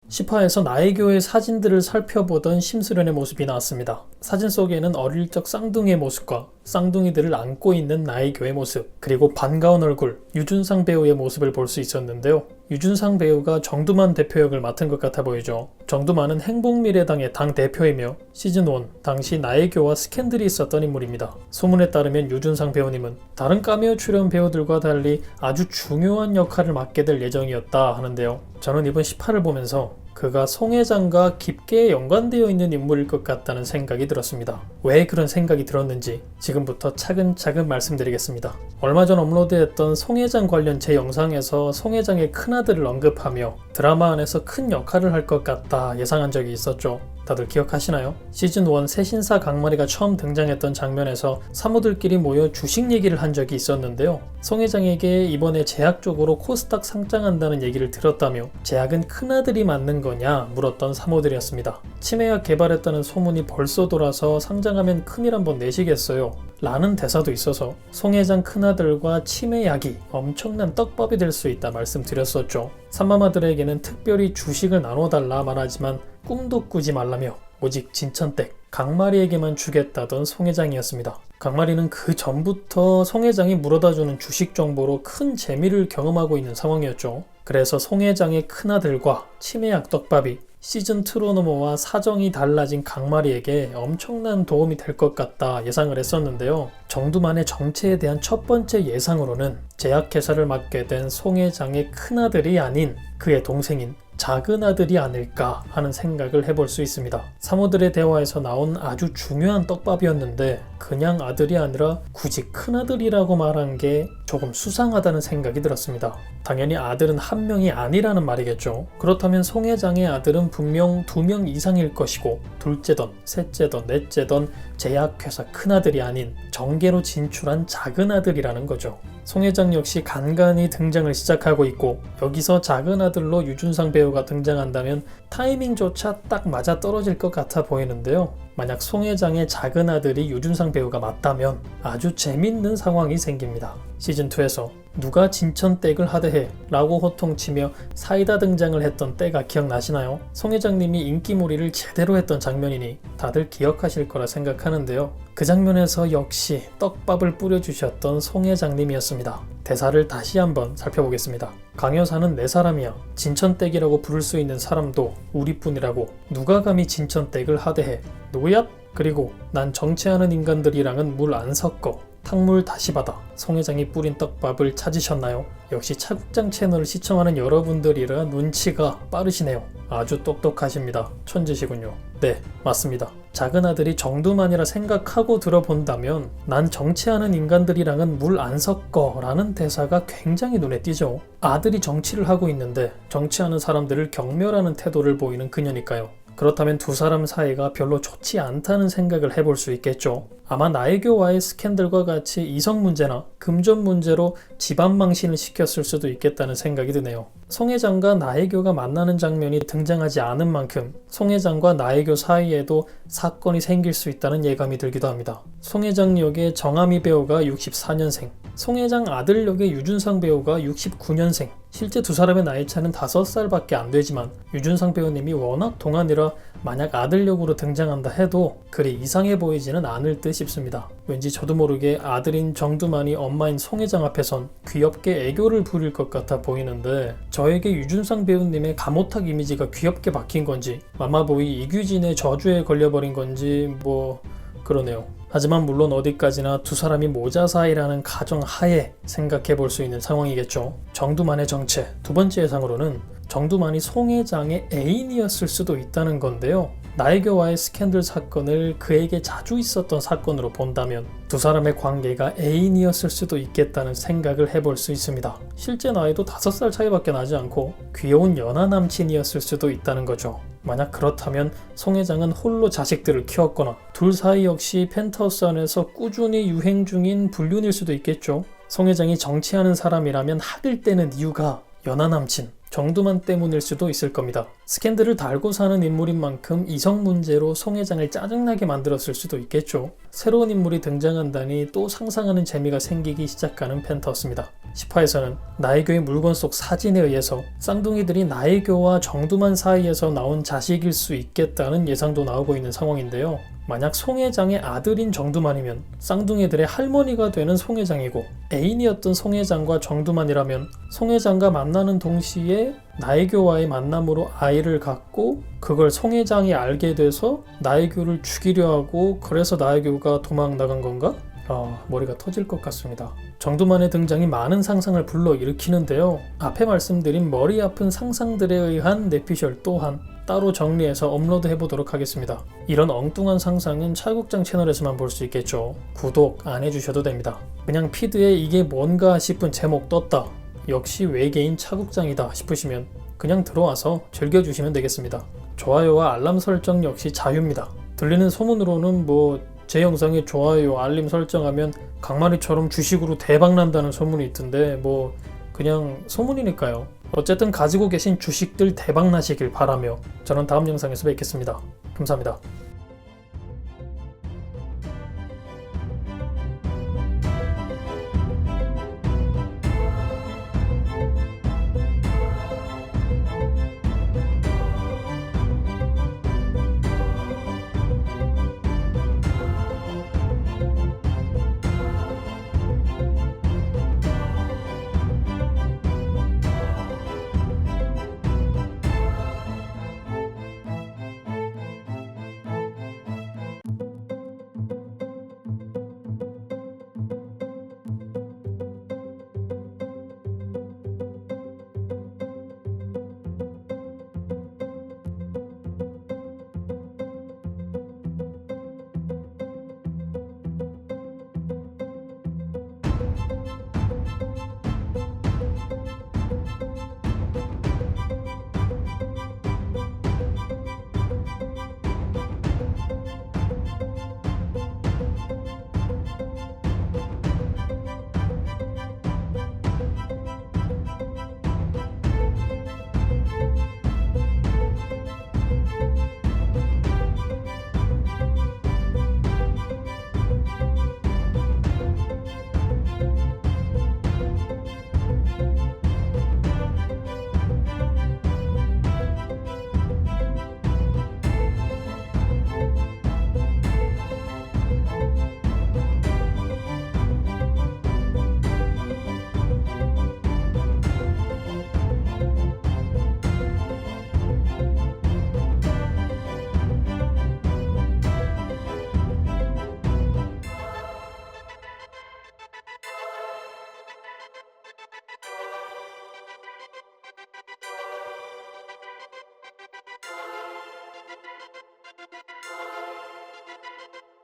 10화에서 나의교의 사진들을 살펴보던 심수련의 모습이 나왔습니다. 사진 속에는 어릴 적 쌍둥이의 모습과 쌍둥이들을 안고 있는 나의교의 모습, 그리고 반가운 얼굴 유준상 배우의 모습을 볼 수 있었는데요. 유준상 배우가 정두만 대표 역을 맡은 것 같아 보이죠. 정두만은 행복미래당의 당 대표이며 시즌1 당시 나의교와 스캔들이 있었던 인물입니다. 소문에 따르면 유준상 배우님은 다른 카메오 출연 배우들과 달리 아주 중요한 역할을 맡게 될 예정이었다 하는데요. 저는 이번 10화를 보면서 그가 송 회장과 깊게 연관되어 있는 인물일 것 같다는 생각이 들었습니다. 왜 그런 생각이 들었는지 지금부터 차근차근 말씀드리겠습니다. 얼마 전 업로드했던 송 회장 관련 제 영상에서 송 회장의 큰아들을 언급하며 드라마 안에서 큰 역할을 할 것 같다 예상한 적이 있었죠. 다들 기억하시나요? 시즌1 새신사 강마리가 처음 등장했던 장면에서 사모들끼리 모여 주식 얘기를 한 적이 있었는데요. 송 회장에게 이번에 제약 쪽으로 코스닥 상장한다는 얘기를 들었다며 제약은 큰아들이 맞는 거냐 물었던 사모들이었습니다. 치매약 개발했다는 소문이 벌써 돌아서 상장하면 큰일 한번 내시겠어요? 라는 대사도 있어서 송 회장 큰아들과 치매약이 엄청난 떡밥이 될 수 있다 말씀드렸었죠. 삼마마들에게는 특별히 주식을 나눠달라 말하지만 꿈도 꾸지 말라며 오직 진천댁 강마리에게만 주겠다던 송 회장이었습니다. 강마리는 그 전부터 송 회장이 물어다주는 주식 정보로 큰 재미를 경험하고 있는 상황이었죠. 그래서 송 회장의 큰아들과 치매약 떡밥이 시즌2로 넘어와 사정이 달라진 강마리에게 엄청난 도움이 될 것 같다 예상을 했었는데요. 정두만의 정체에 대한 첫 번째 예상으로는 제약회사를 맡게 된 송 회장의 큰아들이 아닌 그의 동생인 작은아들이 아닐까 하는 생각을 해볼 수 있습니다. 사모들의 대화에서 나온 아주 중요한 떡밥이었는데 그냥 아들이 아니라 굳이 큰아들이라고 말한 게 조금 수상하다는 생각이 들었습니다. 당연히 아들은 한 명이 아니라는 말이겠죠. 그렇다면 송 회장의 아들은 분명 2명 이상일 것이고 둘째던, 셋째던, 넷째던 제약회사 큰아들이 아닌 정계로 진출한 작은아들이라는 거죠. 송 회장 역시 간간히 등장을 시작하고 있고 여기서 작은아들로 유준상 배우가 등장한다면 타이밍조차 딱 맞아 떨어질 것 같아 보이는데요. 만약 송 회장의 작은아들이 유준상 배우가 맞다면 아주 재밌는 상황이 생깁니다. 시즌2에서 누가 진천댁을 하대해 라고 호통치며 사이다 등장을 했던 때가 기억나시나요? 송 회장님이 인기몰이를 제대로 했던 장면이니 다들 기억하실 거라 생각하는데요. 그 장면에서 역시 떡밥을 뿌려주셨던 송 회장님이었습니다. 대사를 다시 한번 살펴보겠습니다. 강여사는 내 사람이야. 진천댁이라고 부를 수 있는 사람도 우리뿐이라고. 누가 감히 진천댁을 하대해. 노얏? 그리고 난 정치하는 인간들이랑은 물 안 섞어. 탕물 다시 받아. 송 회장이 뿌린 떡밥을 찾으셨나요? 역시 차국장 채널을 시청하는 여러분들이라 눈치가 빠르시네요. 아주 똑똑하십니다. 천재시군요. 네, 맞습니다. 작은아들이 정두만이라 생각하고 들어본다면 난 정치하는 인간들이랑은 물 안 섞어 라는 대사가 굉장히 눈에 띄죠. 아들이 정치를 하고 있는데 정치하는 사람들을 경멸하는 태도를 보이는 그녀니까요. 그렇다면 두 사람 사이가 별로 좋지 않다는 생각을 해볼 수 있겠죠. 아마 나의교와의 스캔들과 같이 이성 문제나 금전 문제로 집안 망신을 시켰을 수도 있겠다는 생각이 드네요. 송 회장과 나의교가 만나는 장면이 등장하지 않은 만큼 송 회장과 나의교 사이에도 사건이 생길 수 있다는 예감이 들기도 합니다. 송 회장 역의 정하미 배우가 64년생, 송 회장 아들 역의 유준상 배우가 69년생, 실제 두 사람의 나이 차는 5살밖에 안 되지만 유준상 배우님이 워낙 동안이라 만약 아들 역으로 등장한다 해도 그리 이상해 보이지는 않을 듯 싶습니다. 왠지 저도 모르게 아들인 정두만이 엄마인 송 회장 앞에선 귀엽게 애교를 부릴 것 같아 보이는데 저에게 유준상 배우님의 가모탁 이미지가 귀엽게 박힌 건지 마마보이 이규진의 저주에 걸려버린 건지 뭐 그러네요. 하지만 물론 어디까지나 두 사람이 모자 사이라는 가정 하에 생각해 볼 수 있는 상황이겠죠. 정두만의 정체 두 번째 예상으로는 정두만이 송 회장의 애인이었을 수도 있다는 건데요. 나의교와의 스캔들 사건을 그에게 자주 있었던 사건으로 본다면 두 사람의 관계가 애인이었을 수도 있겠다는 생각을 해볼 수 있습니다. 실제 나이도 5살 차이밖에 나지 않고 귀여운 연하 남친이었을 수도 있다는 거죠. 만약 그렇다면 송 회장은 홀로 자식들을 키웠거나 둘 사이 역시 펜트하우스 안에서 꾸준히 유행 중인 불륜일 수도 있겠죠. 송 회장이 정치하는 사람이라면 학을 떼는 이유가 연하 남친 정두만 때문일 수도 있을 겁니다. 스캔들을 달고 사는 인물인 만큼 이성 문제로 송 회장을 짜증나게 만들었을 수도 있겠죠. 새로운 인물이 등장한다니 또 상상하는 재미가 생기기 시작하는 펜타우스입니다. 10화에서는 나혜교의 물건 속 사진에 의해서 쌍둥이들이 나혜교와 정두만 사이에서 나온 자식일 수 있겠다는 예상도 나오고 있는 상황인데요. 만약 송 회장의 아들인 정두만이면 쌍둥이들의 할머니가 되는 송 회장이고, 애인이었던 송 회장과 정두만이라면 송 회장과 만나는 동시에 나혜교와의 만남으로 아이를 갖고 그걸 송 회장이 알게 돼서 나혜교를 죽이려 하고, 그래서 나혜교가 도망 나간 건가? 머리가 터질 것 같습니다. 정두만의 등장이 많은 상상을 불러일으키는데요. 앞에 말씀드린 머리 아픈 상상들에 의한 뇌피셜 또한 따로 정리해서 업로드해보도록 하겠습니다. 이런 엉뚱한 상상은 차국장 채널에서만 볼 수 있겠죠. 구독 안 해주셔도 됩니다. 그냥 피드에 이게 뭔가 싶은 제목 떴다, 역시 외계인 차국장이다 싶으시면 그냥 들어와서 즐겨주시면 되겠습니다. 좋아요와 알람 설정 역시 자유입니다. 들리는 소문으로는 제 영상에 좋아요, 알림 설정하면 강마리처럼 주식으로 대박 난다는 소문이 있던데 그냥 소문이니까요. 어쨌든 가지고 계신 주식들 대박 나시길 바라며 저는 다음 영상에서 뵙겠습니다. 감사합니다.